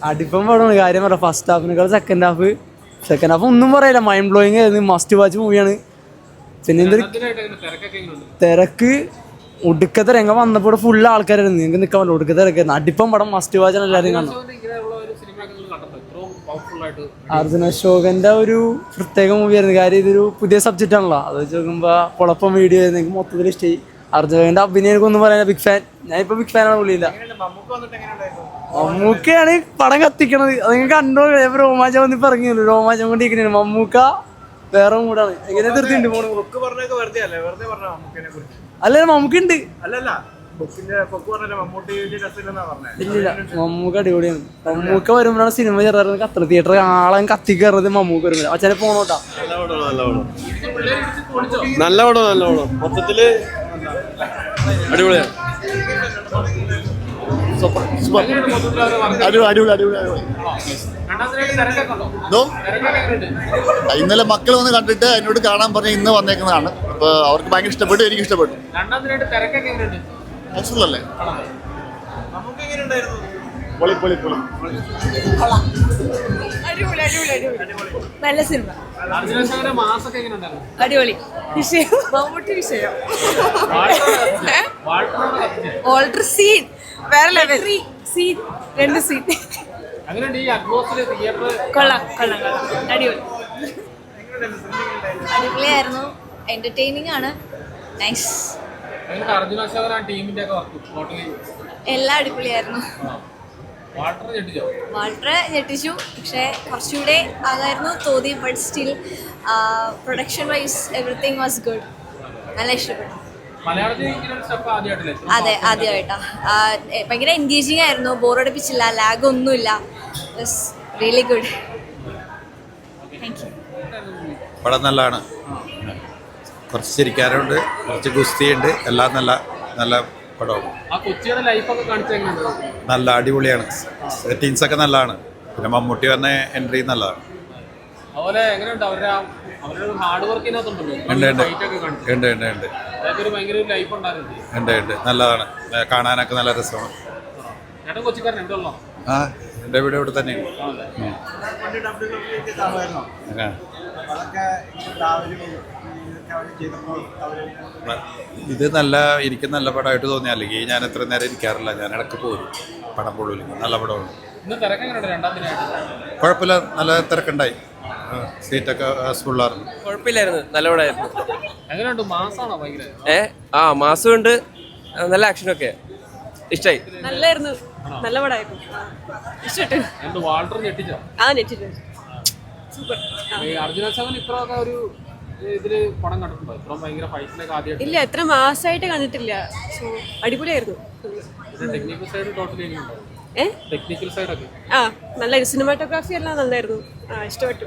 അടിപ്പം പടമാണ് കാര്യം പറയാം. ഫസ്റ്റ് ഹാഫിനേക്കാൾ സെക്കൻഡ് ഹാഫ് ഒന്നും പറയില്ല. മൈൻഡ് ബ്ലോയിങ് ആയിരുന്നു. മസ്റ്റ് വാച്ച് മൂവിയാണ്. പിന്നെ എന്തൊരു തിരക്ക് ഒടുക്കത്തെ രംഗം വന്നപ്പോൾ ഫുള്ള് ആൾക്കാരായിരുന്നു. നിങ്ങൾക്ക് നിൽക്കാൻ പറ്റില്ല. ഒടുക്കത്തെ തിരക്കായിരുന്നു. അടിപ്പം പടം മസ്റ്റ് വാച്ചാണ് എല്ലാവരും കാണുന്നത്. അർജുന അശോകന്റെ ഒരു പ്രത്യേക മൂവിയായിരുന്നു. കാര്യം ഇതൊരു പുതിയ സബ്ജക്റ്റ് ആണല്ലോ. അത് വെച്ച് നോക്കുമ്പോൾ കുഴപ്പം വീഡിയോ ആയിരുന്നു. എനിക്ക് മൊത്തത്തിൽ ഇഷ്ടമായി. അർജുനന്റെ അഭിനയം എനിക്കൊന്നും പറയാൻ ബിഗ് ഫാൻ. ഞാൻ ഇപ്പൊ ബിഗ് ഫാനാണ്. പുള്ളിയില്ല മമ്മൂക്കയാണ് പടം കത്തിക്കണത്. അത് നിങ്ങൾ കണ്ടോ? രോമാഞ്ചം വന്ന് പറഞ്ഞല്ലോ. രോമാഞ്ചം കൊണ്ടിരിക്കണേ. മമ്മൂക്ക വേറെ മൂടാണ്. എങ്ങനെ തീർത്തിട്ടുണ്ട് അല്ല മമ്മൂക്ക ഉണ്ട്. ഇല്ല മമ്മൂക്ക അടിപൊളിയാണ്. മമ്മൂക്ക വരുമ്പോഴാണ് സിനിമ ചേർന്നത്. കത്ര തിയേറ്റർ ആളെ കത്തി കയറുന്നത് മമ്മൂക്ക വരുമ്പോൾ. അച്ഛനെ പോണോട്ടാ. നല്ല പടം മൊത്തത്തില് അടിപൊളിയാണ്. ഇന്നലെ മക്കൾ വന്ന് കണ്ടിട്ട് എന്നോട് കാണാൻ പറഞ്ഞ് ഇന്ന് വന്നേക്കുന്നതാണ്. അപ്പൊ അവർക്ക് ഭയങ്കര ഇഷ്ടപ്പെട്ടു. എനിക്ക് ഇഷ്ടപ്പെട്ടു. അല്ലേ നല്ല സിനിമ. അടിപൊളി വിഷയം. മമ്മൂട്ടി വിഷയം. ഓൾഡർ സീൻ വേറെ ലെവൽ. സീൻ 2 സീൻ കൊള്ളാം. അടിപൊളി. അടിപൊളിയായിരുന്നു. എന്റർടൈനിങ് ആണ്. നൈസ്. എല്ലാം അടിപൊളിയായിരുന്നു. വാൾട്ടർ ഞെട്ടിച്ചു. പക്ഷെ കുറച്ചുകൂടെ അതായിരുന്നു തോന്നി. But still production vice everything was good. നല്ല ഇഷ്ടപ്പെട്ടു. അതെ ആദ്യമായിട്ടാ. ഭയങ്കര എൻഗേജിങ് ആയിരുന്നു. ബോറടിപ്പിച്ചില്ല. ലാഗ് ഒന്നുമില്ല. Was really good. Thank you. പടം നല്ലതാണ്. കുറച്ച് ചിരിക്കാറുണ്ട്, കുറച്ച് ഗുസ്തിയുണ്ട്. എല്ലാം നല്ല നല്ല പടമാണ്. നല്ല അടിപൊളിയാണ്. സെറ്റിങ്സൊക്കെ നല്ലതാണ്. പിന്നെ മമ്മൂട്ടി വന്ന എൻട്രി നല്ലതാണ്. ഉണ്ട് നല്ലതാണ്. കാണാനൊക്കെ നല്ല രസമാണ്. ആ എൻ്റെ വീട് ഇവിടെ തന്നെയാണ്. ഇത് എനിക്ക് നല്ല പടമായിട്ട് തോന്നി. അല്ലെങ്കിൽ ഞാൻ എത്ര നേരം ഇരിക്കാറില്ല. ഞാൻ ഇടയ്ക്ക് പോരും പടം പൊള്ളില്ലെങ്കിൽ. നല്ല പടമാണ്. കുഴപ്പമില്ല. നല്ല തിരക്കുണ്ടായി. സീറ്റൊക്കെ ഫുള്ളായിരുന്നു. കുഴപ്പമില്ലായിരുന്നു. നല്ല പടമായിരുന്നു. മാസമുണ്ട്. നല്ല ആക്ഷനൊക്കെ ഇഷ്ടമായി. നല്ലായിരുന്നു. നല്ല പടമായിരുന്നു. ഇഷ്ടപ്പെട്ടു. ഞെട്ടിച്ചു. സൂപ്പർ. ഇല്ല, എത്ര മാസമായിട്ട് കണ്ടിട്ടില്ല. സോ അടിപൊളിയായിരുന്നു. നല്ല സിനിമാറ്റോഗ്രാഫി എല്ലാം നല്ലായിരുന്നു. ഇഷ്ടപ്പെട്ടു.